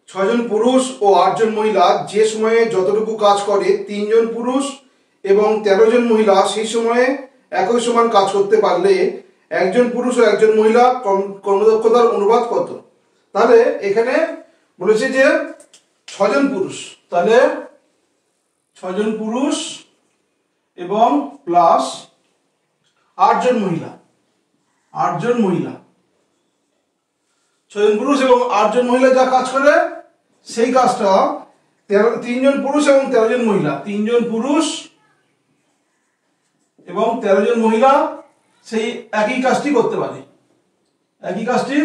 6 জন পুরুষ ও 8 জন মহিলা যে সময়ে যতটুকু কাজ করে 3 জন পুরুষ এবং 13 জন মহিলা সেই সময়ে একই সমান কাজ করতে পারলে একজন পুরুষ ও একজন মহিলা কর্মদক্ষতার অনুপাত কত? তাহলে এখানে বলেছে যে 6 জন পুরুষ, তাহলে 6 জন পুরুষ এবং প্লাস 8 জন মহিলা, 8 জন মহিলা, 6 জন পুরুষ এবং 8 জন মহিলা যা কাজ করে সেই কাজটা 3 জন পুরুষ এবং 13 জন মহিলা, 3 জন পুরুষ এবং 13 জন মহিলা সেই একই কাজটি করতে পারে, একই কাজটি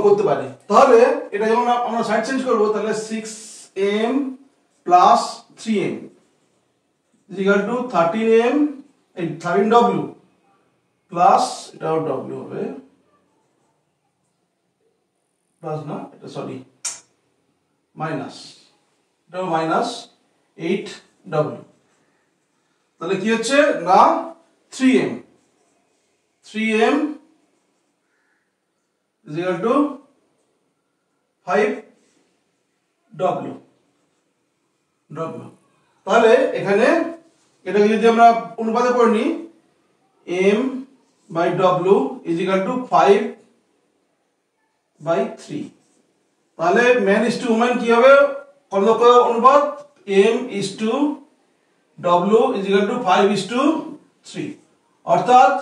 করতে পারে। তাহলে এটা যখন আমরা সাইড চেঞ্জ করব তাহলে 6m plus 3m is equal to 13m 13w plus এটাও w হবে, প্লাস না এটা সরি মাইনাস, এটাও মাইনাস 8w। তাহলে কি হচ্ছে না 3m is equal to 5w। তাহলে এখানে এটাকে যদি আমরা অনুপাতে করে নিই m by w is equal to 5/3, তাহলে ম্যান ইস টু ওম্যান কি হবে কর্মদক্ষতা অনুপাত m is to w is equal to 5:3, অর্থাৎ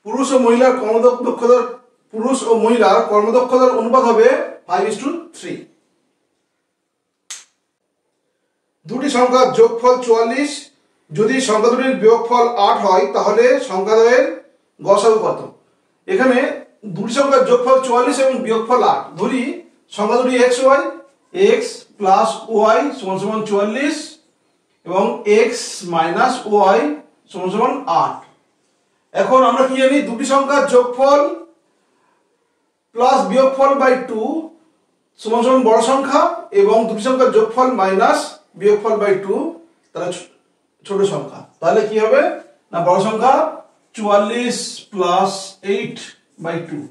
পুরুষ ও মহিলার কর্মদক্ষতার অনুপাত হবে 5:3। দুটি সংখ্যার যোগফল 44, যদি সংখ্যা দুটির বিয়োগফল 8 হয় তাহলে সংখ্যাদ্বয়ের গসাগু কত? এখানে দুটি সংখ্যার যোগফল 44 এবং বিয়োগফল 8, ধরি সংখ্যা দুটি x y, x plus y সমান সমান 44 এবং x মাইনাস y সমান সমান 8। এখন আমরা কি জানি দুটি সংখ্যার যোগফল প্লাস বিয়োগফল বাই 2 সমান সমান বড় সংখ্যা এবং দুটি সংখ্যার যোগফল মাইনাস বিয়োগফল বাই 2 তারা ছোট সংখ্যা। তাহলে কি হবে না বড় সংখ্যা 44 প্লাস 8/2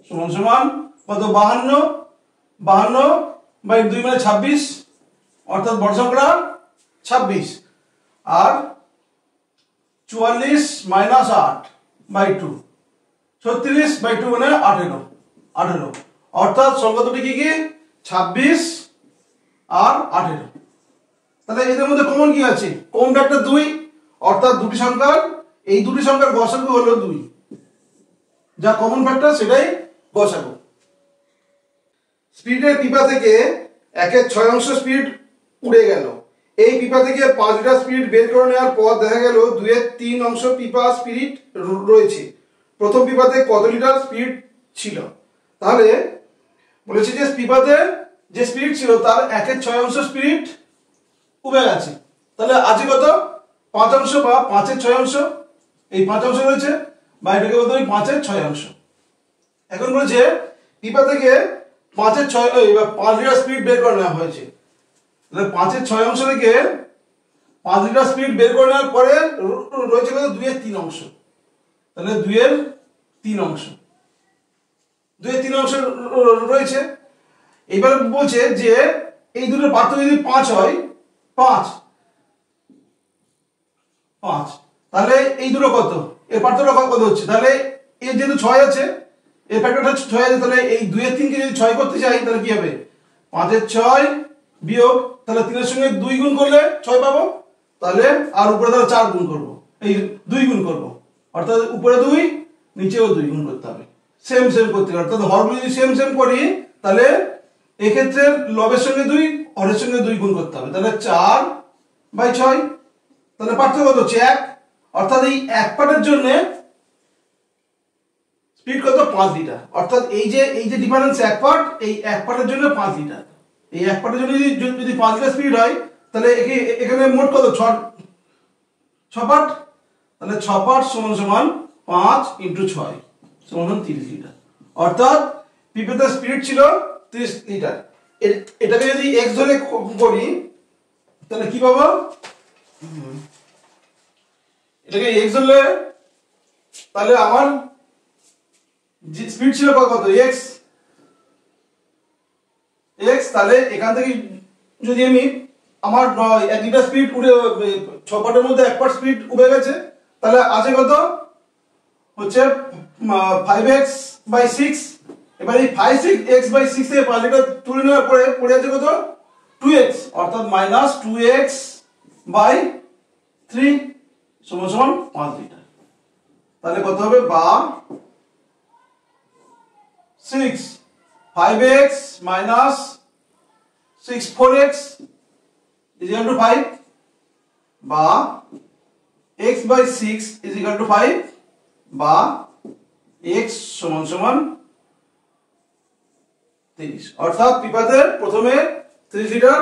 সমান সমান কত 52 বাই 2 মানে 26, অর্থাৎ বড় সংখ্যা 26 আর 44 মাইনাস 8/2 36/2 মানে 18, অর্থাৎ সংখ্যা দুটি কি 26 আর 18। তাহলে এদের মধ্যে কমন কি আছে? কমন ফ্যাক্টর 2, অর্থাৎ এই দুটি সংখ্যার গসাগু হলো 2, যা কমন ফ্যাক্টর সেটাই গসাগু। স্পিরিটের পিপা থেকে 1/6 অংশ স্পিরিট উড়ে গেল। এই পিপা থেকে 5 লিটার স্পিরিট বের করে নেওয়ার পর দেখা গেল 2/3 অংশ পিপা স্পিরিট রয়েছে। প্রথম পিপাতে কত লিটার স্পিরিট ছিল? তাহলে বলেছে যে পিপাতে যে স্পিরিট ছিল তার 1/6 অংশ স্পিরিট উবে গেছে। তাহলে আছে কত 5 অংশ বা 5/6 অংশ, এই 5 অংশ রয়েছে বা এটাকে বলতে হবে 5/6 অংশ। এখন বলেছে পিপা থেকে 5/6 5 লিটার স্পিরিট বের করে নেওয়া হয়েছে। তাহলে 5/6 অংশ থেকে 5 লিটার স্পিরিট বের করে নেওয়ার পরে রয়েছে কত 2/3 অংশ। তাহলে 2/3 অংশ রয়েছে। এবার বলছে যে এই দুটোর পার্থক্য যদি 5 হয়, 5 তাহলে এই দুটো কত? এর পার্থক্য কত হচ্ছে? তাহলে এর যেহেতু 6 আছে, এর ফ্যাক্টরটা 6 আছে, তাহলে এই 2/3 কে যদি 6 করতে চাই তাহলে কি হবে 5/6 বিয়োগ, তাহলে 3 এর সঙ্গে 2 গুণ করলে 6 পাবো, তাহলে আর উপরে তাহলে 4 গুণ করব, এই 2 গুণ করব, অর্থাৎ উপরে 2 নিচেও 2 গুণ করতে হবে, সেম করতে হবে। অর্থাৎ হরগুলো যদি সেম করি তাহলে এক্ষেত্রে লবের সঙ্গে 2, হরের সঙ্গে 2 গুণ করতে হবে, তাহলে 4/6। তাহলে পার্থক্য কত হচ্ছে 1, অর্থাৎ এই এক পার্টের জন্য স্পিড কত 5 লিটার। অর্থাৎ এই যে ডিফারেন্স এক পার্ট, এই এক পার্টের জন্য 5 লিটার। এই এক পার্টের জন্য যদি 5 লিটার স্পিড হয় তাহলে এখানে মোট কত 6 পার্ট, তাহলে 6 পার্ট সমান সমান 5 × 6 সমান 30 লিটার। অর্থাৎ পিপেতে স্পিড ছিল 30 লিটার। এটাকে যদি x ধরে করি তাহলে কি পাবো? এটাকে x ধরলে তাহলে আমার স্পিড ছিল কত x এক্স, তাহলে এখান থেকে যদি আমি আমার 1 লিটার স্পিড উড়ে 6 পার্টের মধ্যে 1 পার্ট স্পিড উড়ে গেছে, তাহলে আছে কত হচ্ছে 5x/6। এবার এই 5x/6 থেকে 5 লিটার তুলে নেওয়ার পরে পড়ে আছে কত 2x, অর্থাৎ -2x/3 সমান 5 লিটার। তাহলে কত হবে বা 6 5x - 6 4x = 5 বা x/6 = 5 বা x = 30। অর্থাৎ পিপাতে প্রথমে 30 লিটার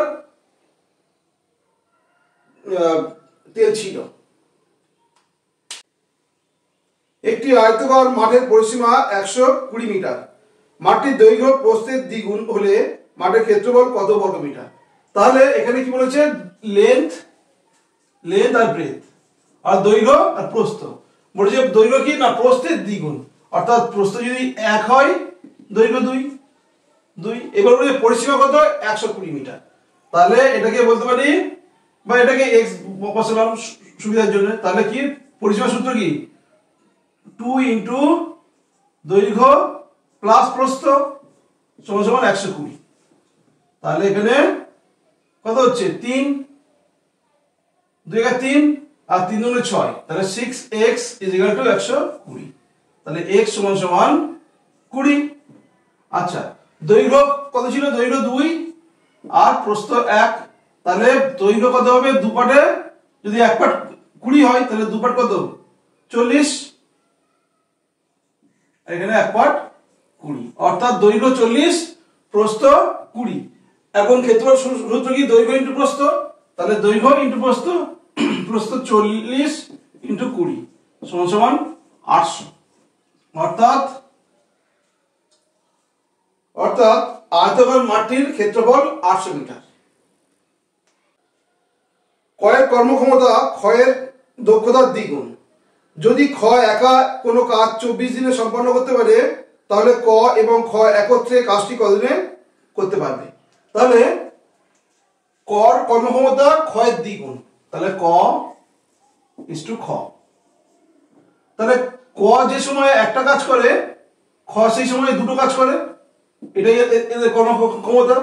তেল ছিল। একটি আয়তাকার মাঠের পরিসীমা 120 মিটার। মাঠটির দৈর্ঘ্য প্রস্থের দ্বিগুণ হলে মাঠের ক্ষেত্রফল কত বর্গ মিটার? তাহলে এখানে কি বলেছে, লেন্থ আর ব্রেথ আর দৈর্ঘ্য আর প্রস্থ। বলেছে দৈর্ঘ্য কি না প্রস্থের দ্বিগুণ, অর্থাৎ প্রস্থ যদি 1 হয় দৈর্ঘ্য 2। এবার বলে পরিসীমা কত 120 মিটার। তাহলে এটাকে বলতে পারি বা এটাকে x বসালাম সুবিধার জন্য। তাহলে কি পরিসীমা সূত্র কি 2 * দৈর্ঘ্য প্লাস প্রস্থ = 120। তাহলে এখানে কত হচ্ছে 3 2 × 3 আর 3 × 6, তাহলে 6x = 120। তাহলে x = 20। আচ্ছা, দৈর্ঘ্য কত ছিল, দৈর্ঘ্য 2 আর প্রস্থ 1। তাহলে দৈর্ঘ্য কত হবে, দু পাটে যদি 1 পাট 20 হয় তাহলে দু পাট কত 40, এখানে 1 পাট 20, অর্থাৎ দৈর্ঘ্য 40 প্রস্থ 20। এখন ক্ষেত্রফল সূত্র কি দৈর্ঘ্য * প্রস্থ, তাহলে দৈর্ঘ্য * প্রস্থ, প্রস্থ 40 * 20 = 800। অর্থাৎ আয়তাকার মাঠটির ক্ষেত্রফল 800 মিটার। ক্ষয়ের কর্মক্ষমতা ক্ষয়ের দক্ষতার দ্বিগুণ। যদি খ একা কোনো কাজ 24 দিনে সম্পন্ন করতে পারে, তাহলে ক এবং খ একত্রে কাজটি কতদিনে করতে পারবে? তাহলে কর কর্মক্ষমতা ক্ষয়ের দ্বিগুণ, তাহলে ক = খ। তাহলে ক যে সময় একটা কাজ করে, খ সেই সময় দুটো কাজ করে, এটাই এদের কর্মক্ষমতা।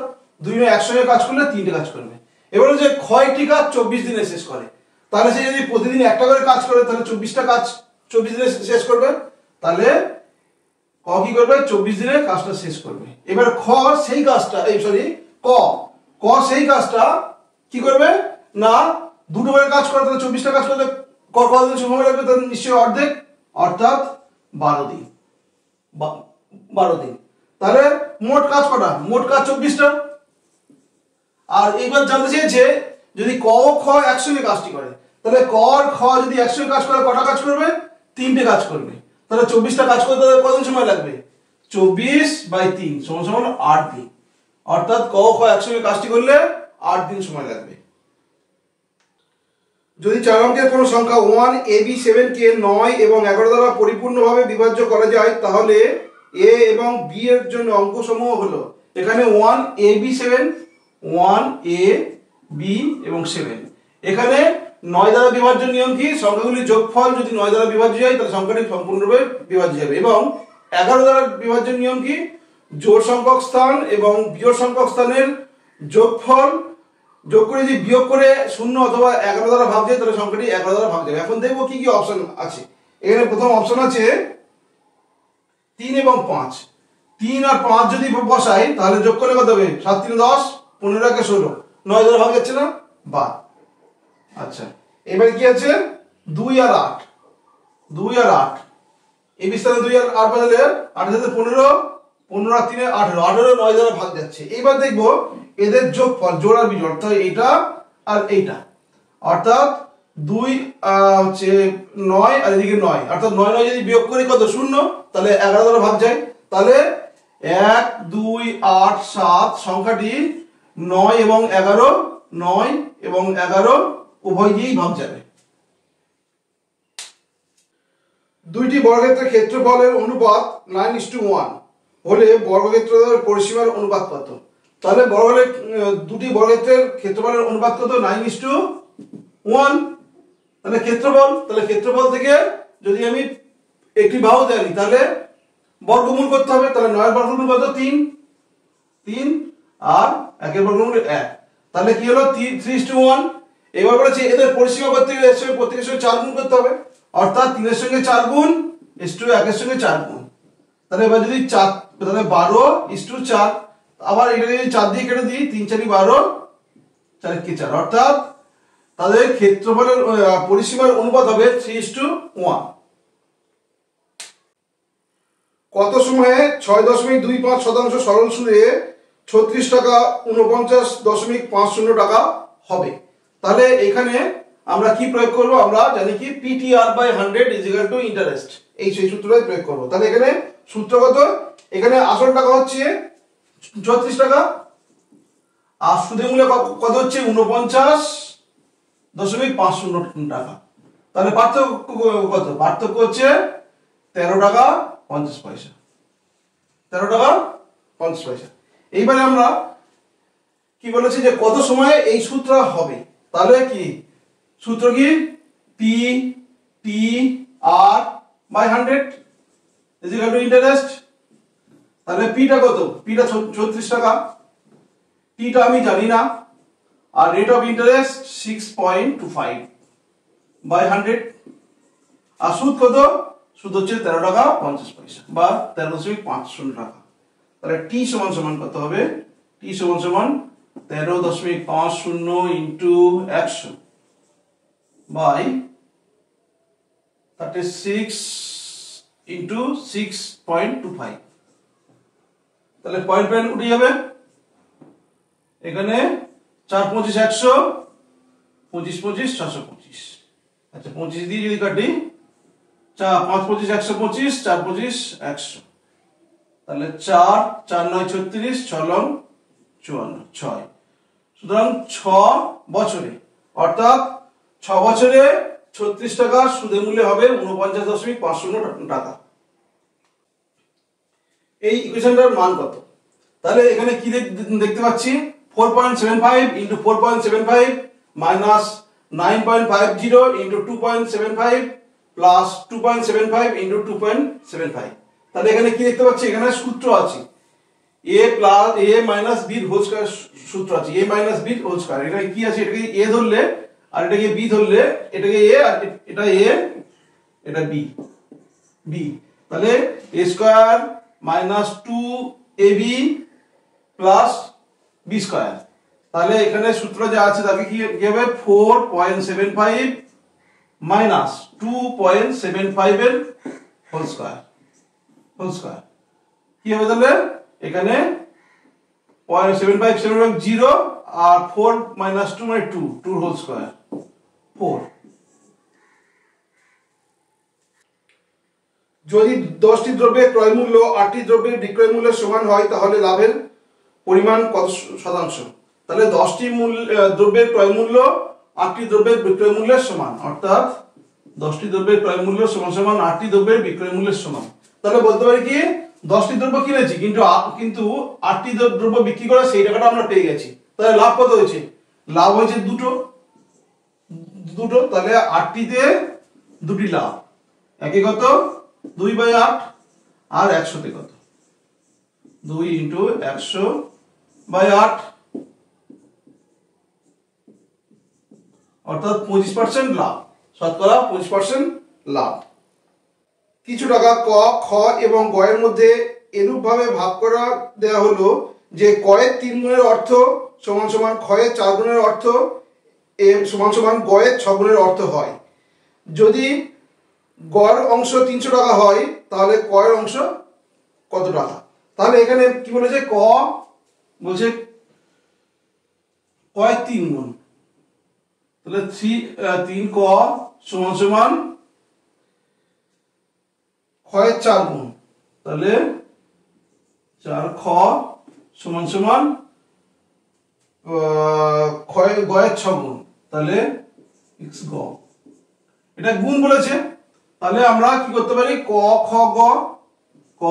দুই একসঙ্গে কাজ করলে 3টে কাজ করবে। এবারে যে ক্ষয়টি কাজ 24 দিনে শেষ করে, তাহলে সে যদি প্রতিদিন একটা করে কাজ করে তাহলে 24টা কাজ 24 দিনে শেষ করবে। তাহলে ক কি করবে 24 দিনে কাজটা শেষ করবে। এবার খ সেই কাজটা ক সেই কাজটা কি করবে না দুটো করে কাজ করে, তাহলে 24টা কাজ করলে কতদিন সময় লাগবে? তাহলে নিশ্চয়ই অর্ধেক, অর্থাৎ 12 দিন। 12 দিন। তাহলে মোট কাজ কটা? মোট কাজ 24টা। আর এইবার জানতে চেয়েছে যদি ক ও খ একসঙ্গে কাজটি করে, তাহলে ক আর খ যদি একসঙ্গে কাজ করে কটা কাজ করবে? 3টে কাজ করবে। তাহলে 24টা কাজ করতে কতদিন সময় লাগবে? 24/3 = 8 দিন। অর্থাৎ ক ও খ একসঙ্গে কাজটি করলে 8 দিন সময় লাগবে। যদি 4 অঙ্কের কোনো সংখ্যা 1 AB 7 কে 9 এবং 11 দ্বারা পরিপূর্ণভাবে বিভাজ্য করা যায়, তাহলে a এবং b এর জন্য অঙ্কসমূহ হলো, এখানে 1 AB 7, 1 A B এবং 7। এখানে 9 দ্বারা বিভাজ্য নিয়ম কি? সংখ্যাগুলির যোগফল যদি 9 দ্বারা বিভাজ্য হয় তাহলে সংখ্যাটি সম্পূর্ণরূপে বিভাজ্য হবে। এবং 11 দ্বারা বিভাজ্য নিয়ম কি? জোড় সংখ্যক স্থান এবং বিজোড় সংখ্যক স্থানের যোগফল যোগ করে যদি বিয়োগ করে 0 অথবা 11 দ্বারা ভাগ যায় তাহলে সংখ্যাটি 11 দ্বারা ভাগ যাবে। এখন দেখবো কি কি অপশন আছে। এখানে প্রথম অপশন আছে 3 এবং 5। 3 আর 5 যদি বসাই তাহলে যোগ করলে কত হবে? 7 3 10, 15 কে 16, 9 দ্বারা ভাগ যাচ্ছে না? বাদ। আচ্ছা, এবারে কি আছে 2 আর 8। 2 আর 8 এই বিস্তারে 2 আর 8 বদলে 8 সাথে 15, 15 আর 3 18, 18 9 দ্বারা ভাগ যাচ্ছে। এবার দেখবো এদের যোগফল জোড় আর বিজোড়, অর্থাৎ এইটা আর এইটা, অর্থাৎ 2 হচ্ছে 9 আর এদিকে 9, অর্থাৎ 9 9 যদি বিয়োগ করি কত? 0, তাহলে 11 দ্বারা ভাগ যায়। তাহলে 1 2 8 7 সংখ্যাটি 9 এবং 11, 9 এবং 11 উভয় দিয়েই ভাগ যাবে। দুইটি বর্গক্ষেত্রের ক্ষেত্রফলের অনুপাত 9:1 হলে বর্গক্ষেত্রের পরিসীমার অনুপাত কত? তাহলে বর্গলের দুটি বর্গক্ষেত্রের ক্ষেত্রফলের অনুপাত কত? 9:1। তাহলে ক্ষেত্রফল থেকে যদি আমি একটি বাহু জানি তাহলে বর্গমূল করতে হবে। তাহলে 9 এর বর্গমূল কত? 3 আর 1 এর বর্গমূল 1। তাহলে কি হলো? 3:1। এবার বলেছে এদের পরিসীমা করতে গেলে এর সঙ্গে প্রত্যেকের সঙ্গে 4 গুণ করতে হবে, অর্থাৎ 3 এর সঙ্গে 4 গুণ 1 এর সঙ্গে 4 গুণ। তাহলে এবার যদি 4 তাহলে 12:4, আবার এটাকে যদি 4 দিয়ে কেটে দিই 3 4 12, 4 1 4, অর্থাৎ তাদের ক্ষেত্রফলের পরিসীমার অনুপাত হবে 3:1। কত সময়ে 6.25% সরল সুদে 36 টাকা 49.50 টাকা হবে? তাহলে এখানে আমরা কি প্রয়োগ করব? আমরা জানি কি PTR/100 = ইন্টারেস্ট, এই সেই সূত্রটাই প্রয়োগ করব। তাহলে এখানে সূত্র কত? এখানে আসল টাকা হচ্ছে 36 টাকা আর সুদের মূল্য কত হচ্ছে? 49.50 টাকা। তাহলে পার্থক্য কত? পার্থক্য হচ্ছে 13 টাকা 50 পয়সা। 13 টাকা 50 পয়সা। এইবারে আমরা কি বলেছি যে কত সময়ে এই সূত্র হবে? তাহলে কি সূত্র কি? PTR/100 = interest. তাহলে পিটা কত? পিটা 36 টাকা, পিটা আমি জানি না, আর রেট অফ ইন্টারেস্ট 6.25/100, আর সুদ কত? সুদ হচ্ছে 13 টাকা 50 পয়সা বা 13.50 টাকা। তাহলে টি সমান সমান কত হবে? টি সমান সমান 13.50 ইন্টু 100 বাই 36 ইন্টু 6.25। তাহলে পয়েন্ট উঠে যাবে। এখানে 4 25 100, 25 25 625। আচ্ছা 25 দিয়ে যদি কাটি 5 25 125, 4 25 100, তাহলে 4 4 9 36, 6 9 54, 6। সুতরাং 6 বছরে, অর্থাৎ 6 বছরে 36 টাকা সুদের মূল্য হবে 49.50 টাকা। এই ইকুয়েশনটার মান কত? তাহলে এখানে কি দেখতে পাচ্ছি? 4.75 into 4.75 minus 9.50 into 2.75 plus 2.75 into 2.75। তাহলে এখানে কি দেখতে পাচ্ছি? এখানে সূত্র আছে a minus b whole square, সূত্র আছে a minus b whole square. এটা কি আছে? এটাকে a ধরলে আর এটাকে b ধরলে, এটাকে a আর এটা a, এটা b। তাহলে a square minus 2ab plus b square. তাহলে এখানে সূত্র যা আছে তাকে কি হবে? 4.75 মাইনাস 2.75 এর হোল স্কয়ার কি হবে? তাহলে এখানে 0.75 0 আর 4 মাইনাস 2 মানে 2 হোল স্কয়ার 4। যদি 10টি দ্রব্যের ক্রয় মূল্য 8টি দ্রব্যের বিক্রয় মূল্যের সমান হয় তাহলে লাভের পরিমাণ কত শতাংশ? তাহলে 10টি দ্রব্যের ক্রয় মূল্য 8টি দ্রব্যের বিক্রয় মূল্যের সমান, অর্থাৎ 10টি দ্রব্যের ক্রয় মূল্য সমান সমান 8টি দ্রব্যের বিক্রয় মূল্যের সমান। তাহলে বলতে পারি কি 10টি দ্রব্য কিনেছি কিন্তু 8টি দ্রব্য বিক্রি করে সেই টাকাটা আমরা পেয়ে গেছি। তাহলে লাভ কত হয়েছে? লাভ হয়েছে দুটো। তাহলে 8টিতে 2টি লাভ, একে কত? 2/8 আর 100তে কত? 2 ইন্টু 100/8, অর্থাৎ 25% লাভ, শতকরা 25% লাভ। কিছু টাকা ক, খ এবং গ এর মধ্যে এরূপ ভাবে ভাগ করা দেওয়া হলো যে ক এর 3 গুণের অর্থ সমান সমান খ এর 4 গুণের অর্থ সমান সমান গ এর 6 গুণের অর্থ হয়। যদি গড় অংশ 300 টাকা হয় তাহলে ক এর অংশ কত টাকা? তাহলে এখানে কি বলেছে? ক বলছে ক এর 3 গুণ, তাহলে 3 ক সমান সমান খ এর 4 গুণ, তাহলে 4 খ সমান সমান গ এর 6 গুণ, তাহলে x গ। এটা গুণ বলেছে, তাহলে আমরা কি করতে পারি? ক খ গ, ক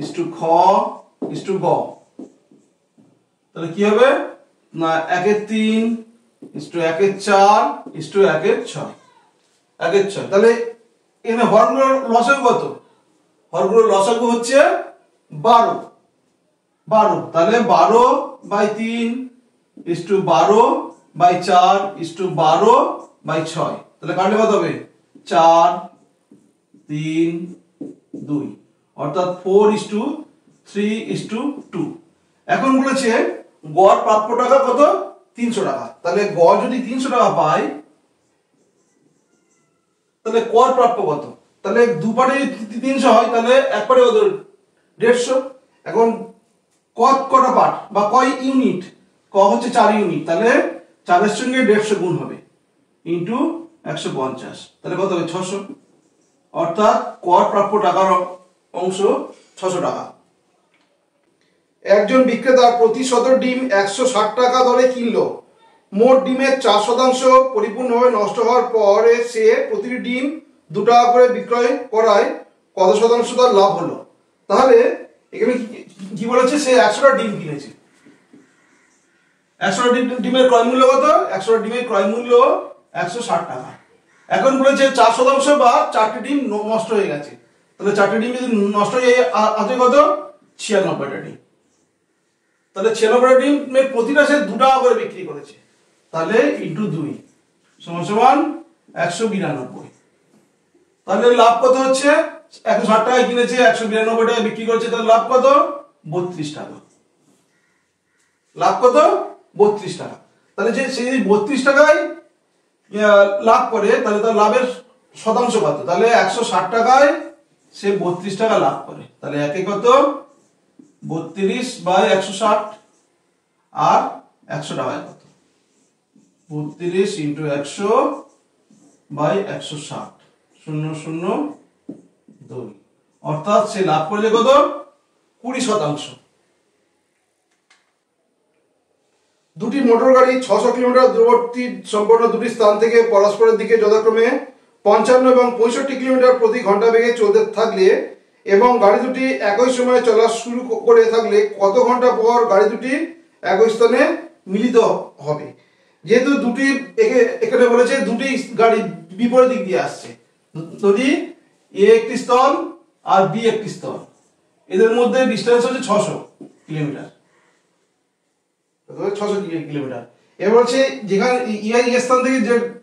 ইস টু খ ইস টু গ। তাহলে কি হবে না 1/3 ইস্টু 1/4 ইস্টু 1/6 1/6। তাহলে এখানে হরগুলোর লসাগু কত? হরগুলোর লসাগু হচ্ছে 12। তাহলে 12/3 ইস্টু 12/4 ইস্টু 12/6। তাহলে কাটলে কত হবে 4 3 2, অর্থাৎ 4:3:2। এখন বলেছে গড় প্রাপ্য টাকা কত? 300 টাকা। তাহলে গড় যদি 300 টাকা পাই তাহলে কর প্রাপ্য কত? তাহলে দুপারে 300 হয় তাহলে এক পারে কত? 150। এখন কটা পার্ট বা কয় ইউনিট? ক হচ্ছে 4 ইউনিট, তাহলে 4 এর সঙ্গে 150 গুণ হবে ইন্টু 150, তাহলে কত হবে 600। অর্থাৎ কর প্রাপ্য টাকার অংশ 600 টাকা। একজন বিক্রেতা প্রতি শত ডিম 160 টাকা দরে কিনলো। মোট ডিমের 4% পরিপূর্ণভাবে নষ্ট হওয়ার পরে সে প্রতিটি ডিম 2 টাকা করে বিক্রয় করায় কত শতাংশ তার লাভ হলো? তাহলে এখানে কি বলেছে? সে 100টা ডিম কিনেছে। 100টা ডিমের ক্রয় মূল্য কত? 100টা ডিমের ক্রয় মূল্য 160 টাকা। এখন বলেছে 4% বা 4টি ডিম নষ্ট হয়ে গেছে। তাহলে 4টি ডিম যদি নষ্ট হয়ে আছে কত? 96টা ডিম। তাহলে 96টা ডিমের প্রতিটা সে 2 টাকা করে বিক্রি করেছে। তাহলে ইন্টু 2 সমান 192। তাহলে লাভ কত হচ্ছে? 160 টাকায় কিনেছে, 192 টাকায় বিক্রি করেছে, তাহলে লাভ কত? 32 টাকা। লাভ কত? 32 টাকা। তাহলে যে সে 32 টাকায় লাভ করে তাহলে তার লাভের শতাংশ কত? তাহলে 160 টাকায় সে 32 টাকা লাভ করে, তাহলে একে কত? 32/160। আর 100 টাকায় কত? 32 × 100/160 002। অর্থাৎ সে লাভ করলে কত? 20%। দুটি মোটর গাড়ি 600 কিলোমিটার দূরবর্তী সম্পন্ন দুটি স্থান থেকে পরস্পরের দিকে যথাক্রমে 55 এবং 65 কিলোমিটার প্রতি ঘন্টা বেগে চলতে থাকলে এবং গাড়ি দুটি একই সময়ে চলা শুরু করে থাকলে কত ঘন্টা পর গাড়ি দুটি একই স্থানে মিলিত হবে? যেহেতু দুটি এখানে বলেছে দুটি গাড়ি বিপরীত দিক দিয়ে আসছে, যদি এ একটি স্থল আর বি একটি স্থল, এদের মধ্যে ডিসটেন্স হচ্ছে 600 কিলোমিটার। 600 কিলোমিটার। এবার হচ্ছে যেখানে এই স্থান থেকে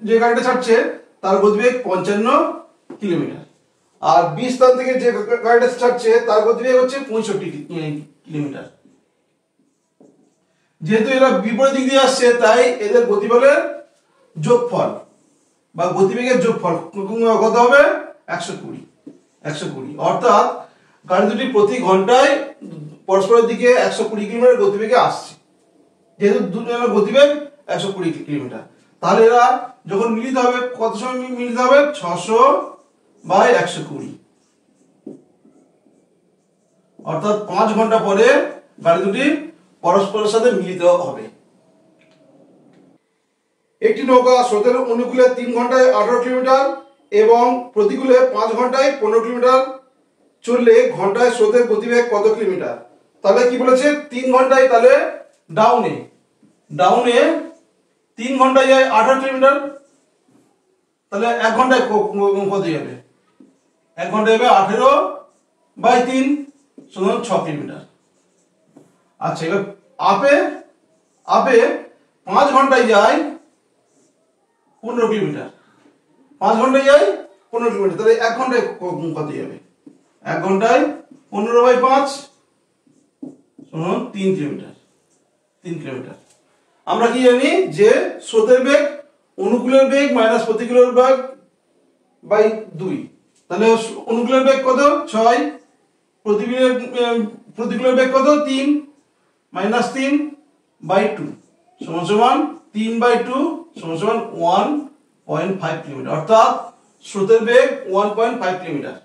যে গাড়িটা ছাড়ছে তার গতিবেগ 55 কিলোমিটার, আর বি স্থান থেকে যে গাড়িটা ছাড়ছে তার গতিবেগ হচ্ছে 65 কিলোমিটার। যেহেতু এরা বিপরীত দিক দিয়ে আসছে তাই এদের গতিবলের যোগফল বা গতিবেগের যোগফল কত হবে? 120। অর্থাৎ গাড়ি দুটি প্রতি ঘন্টায় পরস্পরের দিকে 120 কিলোমিটার গতিবেগে আসছে। যেহেতু দুজনের গতিবেগ 120 কিলোমিটার, তাহলে এরা যখন মিলিত হবে কত সময় মিলিত হবে? 600/120। অর্থাৎ 5 ঘন্টা পরে গাড়ি দুটি পরস্পরের সাথে মিলিত হবে। একটি নৌকা স্রোতের অনুকূলে 3 ঘন্টায় 18 কিলোমিটার এবং প্রতিকূলে 5 ঘন্টায় 15 কিলোমিটার চললে ঘন্টায় স্রোতের গতিবেগ কত কিলোমিটার? তাহলে কি বলেছে? 3 ঘন্টায়, তাহলে ডাউনে 3 ঘন্টায় যায় 18 কিলোমিটার, তাহলে 1 ঘন্টায় কত যাবে? 1 ঘন্টায় যাবে 18/3 সমান 6 কিলোমিটার। আচ্ছা, এবার আপে 5 ঘন্টায় যায় 15 কিলোমিটার। 5 ঘন্টায় যায় 15 কিলোমিটার, তাহলে 1 ঘন্টায় কত যাবে? 1 ঘন্টায় 15/5 সমান 3 কিলোমিটার। 3 কিলোমিটার। আমরা কি জানি যে স্রোতের বেগ অনুকূলের বেগ মাইনাস প্রতিকূলের বেগ বাই 2। তাহলে অনুকূলের বেগ কত? 6, প্রতিকূলের বেগ কত? 3 মাইনাস 3/2 সমান 3/2 সমান 1.5 কিলোমিটার। অর্থাৎ স্রোতের বেগ 1.5 কিলোমিটার।